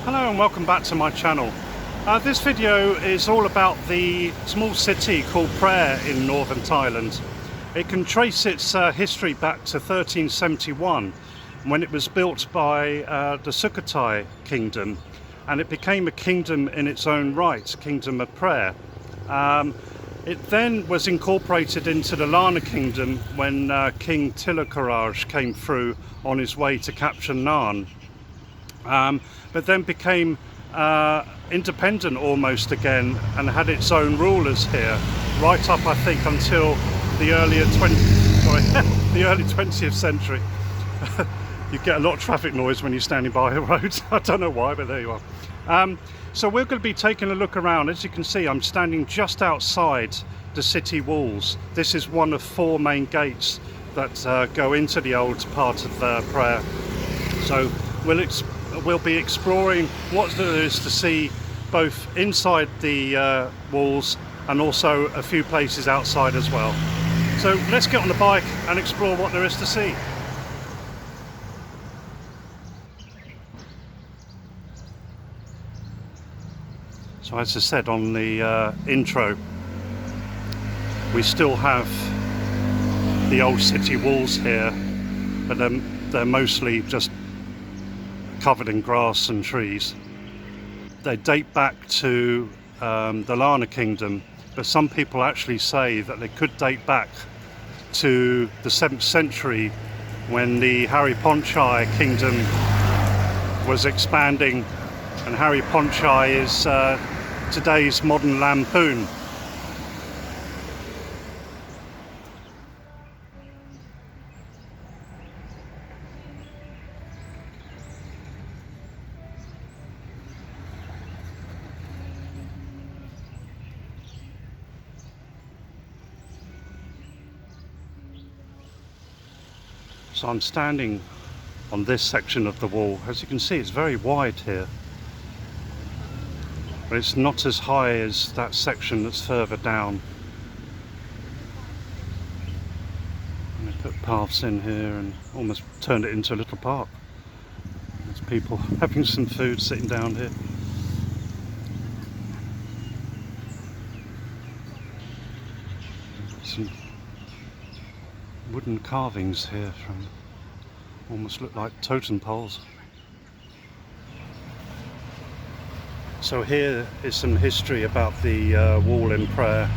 Hello and welcome back to my channel. This video is all about the small city called Phrae in northern Thailand. It can trace its history back to 1371 when it was built by the Sukhothai Kingdom, and it became a kingdom in its own right, Kingdom of Phrae. It then was incorporated into the Lanna Kingdom when King Tilokaraj came through on his way to capture Nan. But then became independent almost again and had its own rulers here, right up I think until the early 20th century. You get a lot of traffic noise when you're standing by a road. I don't know why, but there you are. So we're going to be taking a look around. As you can see, I'm standing just outside the city walls. This is one of four main gates that go into the old part of Phrae. So we'll be exploring what there is to see both inside the walls and also a few places outside as well. So let's get on the bike and explore what there is to see. So as I said on the intro, we still have the old city walls here, but they're mostly just covered in grass and trees. They date back to the Lanna Kingdom, but some people actually say that they could date back to the 7th century when the Haripunchai Kingdom was expanding, and Haripunchai is today's modern Lamphun. So I'm standing on this section of the wall. As you can see, it's very wide here, but it's not as high as that section that's further down. And they put paths in here and almost turned it into a little park. There's people having some food sitting down here. Some wooden carvings here from almost look like totem poles. So here is some history about the wall in Phrae.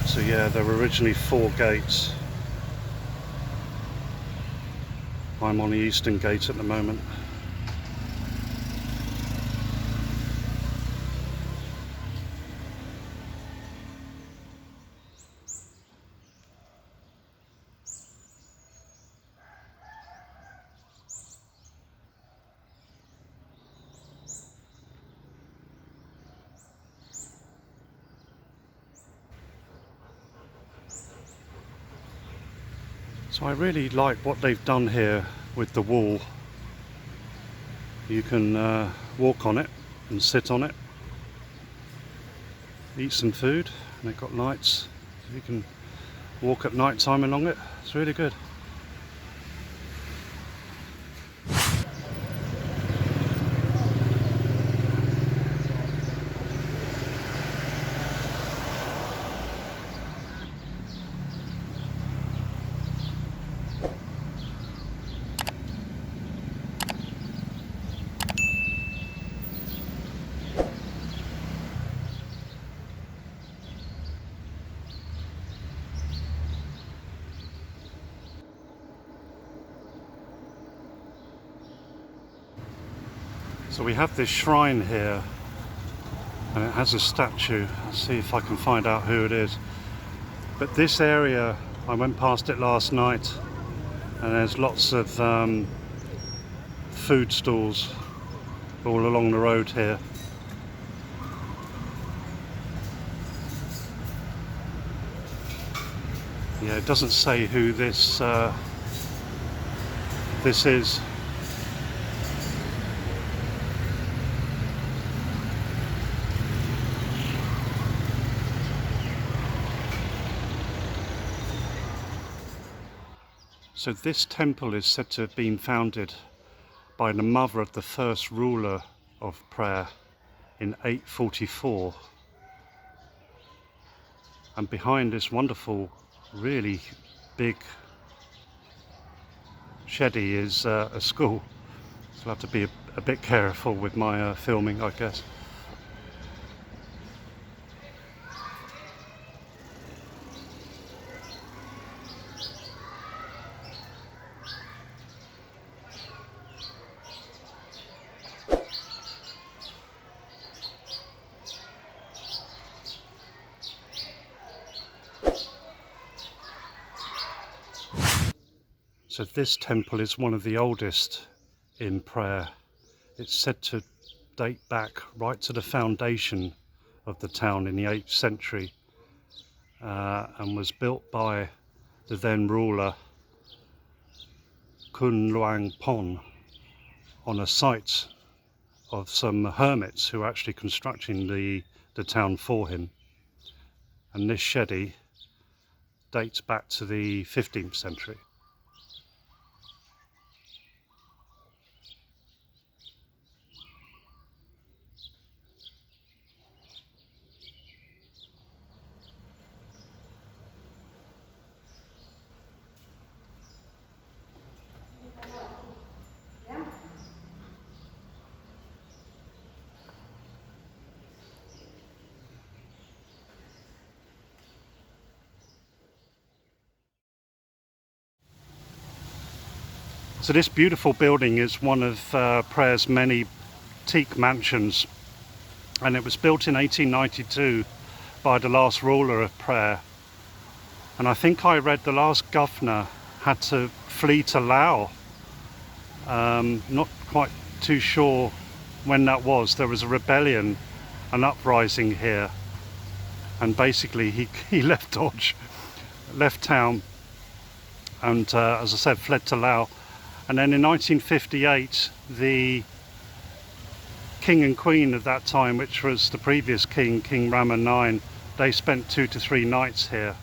So yeah, there were originally 4 gates. I'm on the eastern gate at the moment. So I really like what they've done here with the wall. You can walk on it and sit on it, eat some food, and they've got lights. You can walk at night time along it. It's really good. So we have this shrine here, and it has a statue. I'll see if I can find out who it is. But this area, I went past it last night, and there's lots of food stalls all along the road here. Yeah, it doesn't say who this is. So this temple is said to have been founded by the mother of the first ruler of Phrae in 844. And behind this wonderful, really big shetty is a school. So I'll have to be a bit careful with my filming, I guess. So this temple is one of the oldest in Phrae. It's said to date back right to the foundation of the town in the 8th century and was built by the then ruler Kun Luang Pon on a site of some hermits who were actually constructing the town for him. And this shetty dates back to the 15th century. So this beautiful building is one of Phrae's many teak mansions, and it was built in 1892 by the last ruler of Phrae. And I think I read the last governor had to flee to Laos. Not quite too sure when that was. There was a rebellion, an uprising here, and basically he left Dodge, left town, and as I said, fled to Laos. And then in 1958, the king and queen of that time, which was the previous king, King Rama IX, they spent 2 to 3 nights here.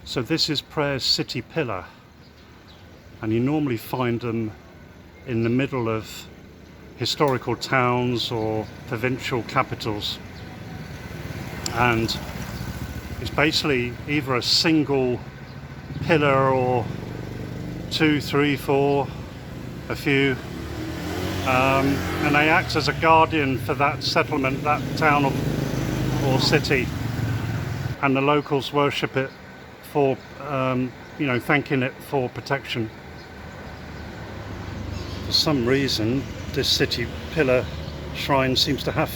So this is Phrae's city pillar, and you normally find them in the middle of historical towns or provincial capitals, and it's basically either a single pillar or 2, 3, 4, a few, and they act as a guardian for that settlement, that town or city, and the locals worship it for thanking it for protection. For some reason this city pillar shrine seems to have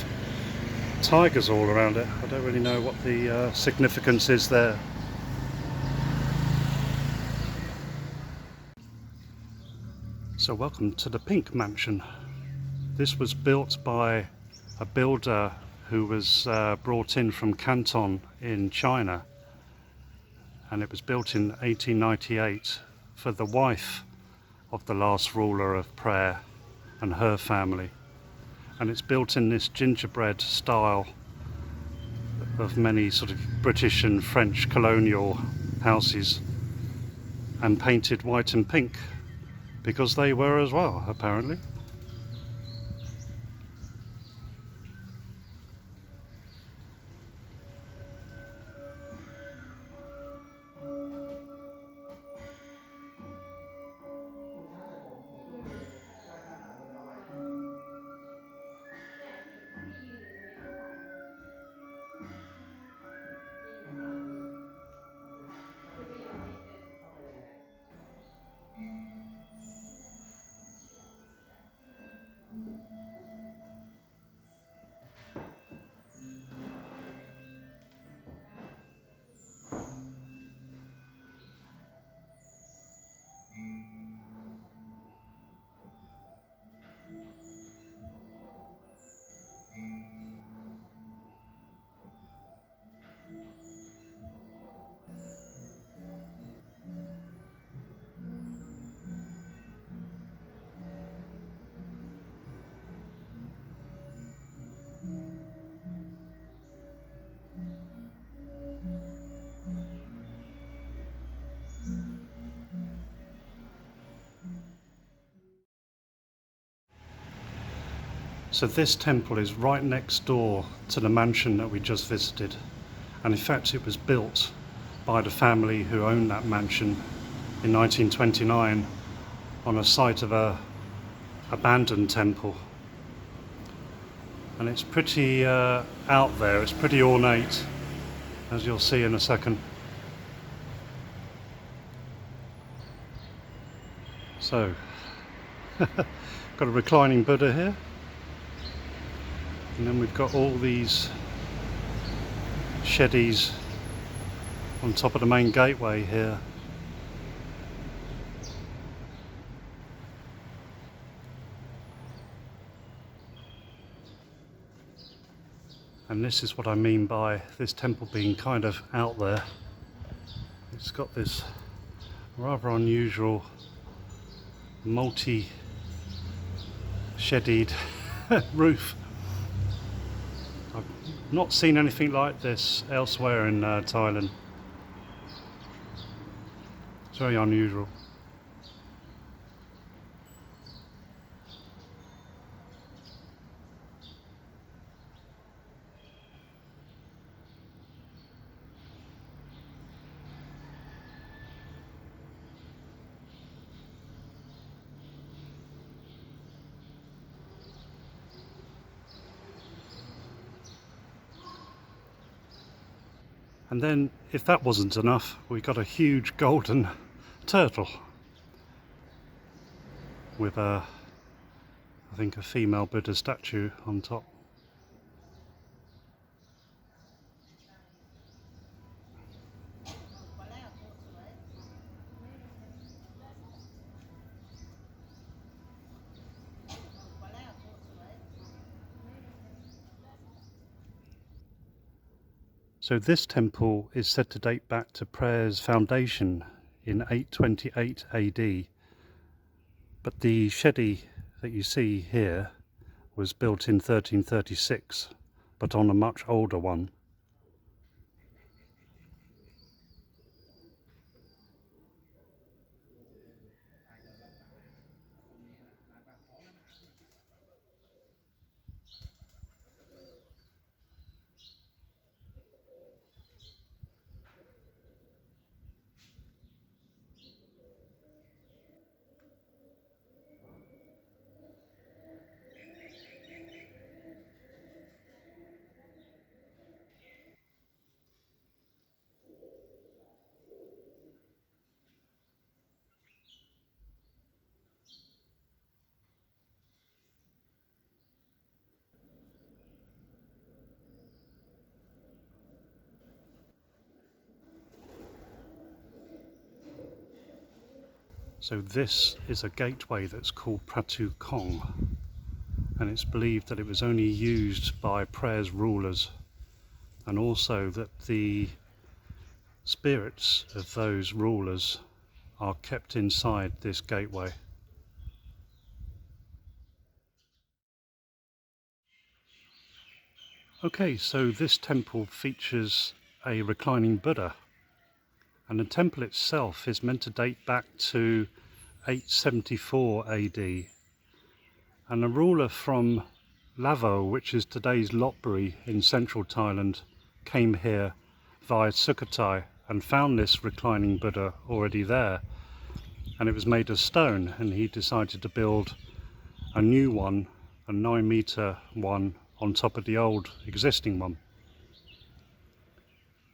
tigers all around it. I don't really know what the significance is there. So welcome to the Pink Mansion. This was built by a builder who was brought in from Canton in China, and it was built in 1898 for the wife of the last ruler of Phrae and her family. And it's built in this gingerbread style of many sort of British and French colonial houses, and painted white and pink because they were as well, apparently. So this temple is right next door to the mansion that we just visited, and in fact it was built by the family who owned that mansion in 1929 on a site of a abandoned temple. And it's pretty out there, it's pretty ornate, as you'll see in a second. So, got a reclining Buddha here. And then we've got all these sheddies on top of the main gateway here. And this is what I mean by this temple being kind of out there. It's got this rather unusual multi-sheddied roof. I've not seen anything like this elsewhere in Thailand. It's very unusual. And then, if that wasn't enough, we got a huge golden turtle with I think a female Buddha statue on top. So this temple is said to date back to Phrae's foundation in 828 AD, but the shetty that you see here was built in 1336, but on a much older one. So this is a gateway that's called Pratu Kong, and it's believed that it was only used by Phrae's rulers, and also that the spirits of those rulers are kept inside this gateway. Okay, so this temple features a reclining Buddha, and the temple itself is meant to date back to 874 AD. And a ruler from Lavo, which is today's Lopburi in central Thailand, came here via Sukhothai and found this reclining Buddha already there. And it was made of stone, and he decided to build a new one, a 9-meter one, on top of the old existing one.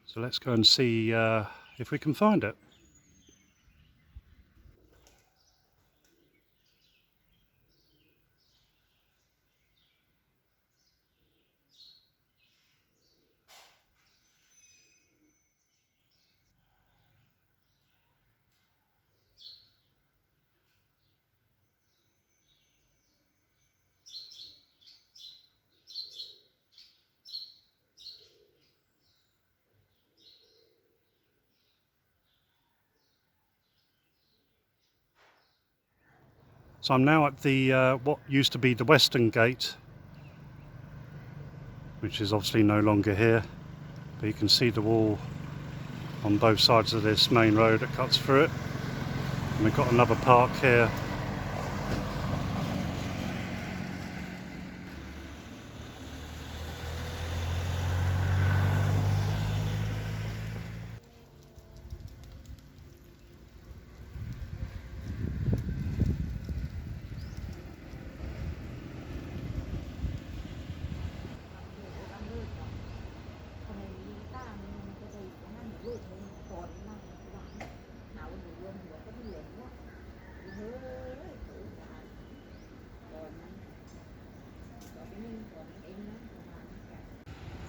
So let's go and see if we can find it. So I'm now at the what used to be the Western Gate, which is obviously no longer here, but you can see the wall on both sides of this main road that cuts through it. And we've got another park here.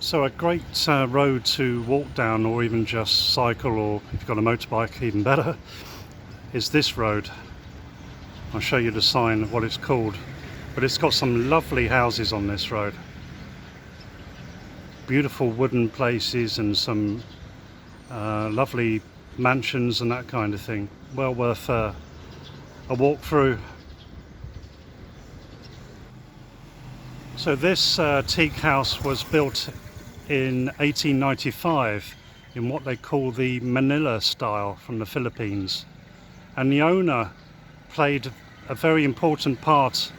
So a great road to walk down, or even just cycle, or if you've got a motorbike, even better, is this road. I'll show you the sign of what it's called, but it's got some lovely houses on this road. Beautiful wooden places and some lovely mansions and that kind of thing. Well worth a walk through. So this teak house was built in 1895 in what they call the Manila style from the Philippines, and the owner played a very important part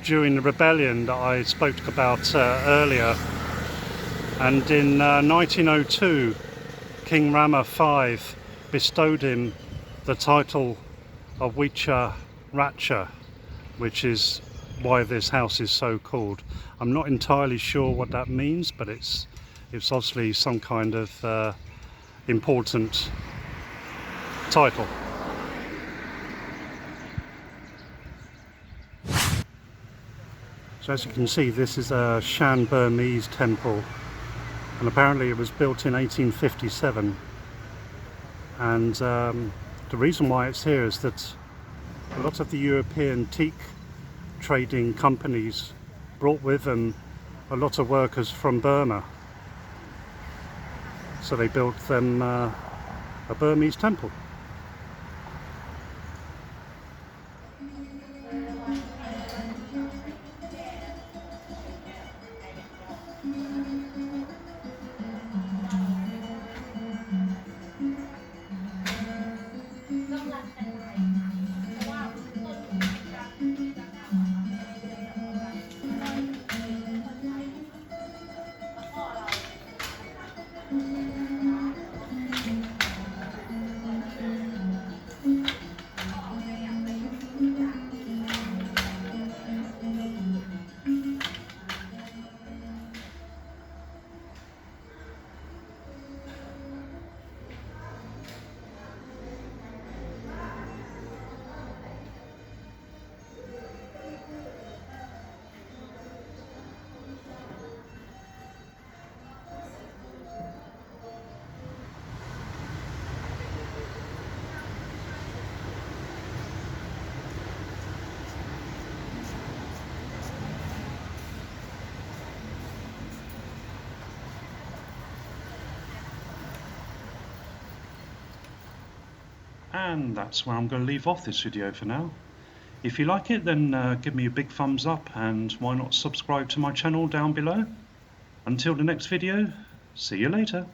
during the rebellion that I spoke about earlier. And in 1902 King Rama V bestowed him the title of Wichai Ratcha, which is why this house is so called. I'm not entirely sure what that means, but it's obviously some kind of important title. So as you can see, this is a Shan Burmese temple, and apparently it was built in 1857. And the reason why it's here is that a lot of the European teak trading companies brought with them a lot of workers from Burma, so they built them a Burmese temple. and that's where I'm going to leave off this video for now. If you like it, then give me a big thumbs up, and why not subscribe to my channel down below. Until the next video, see you later.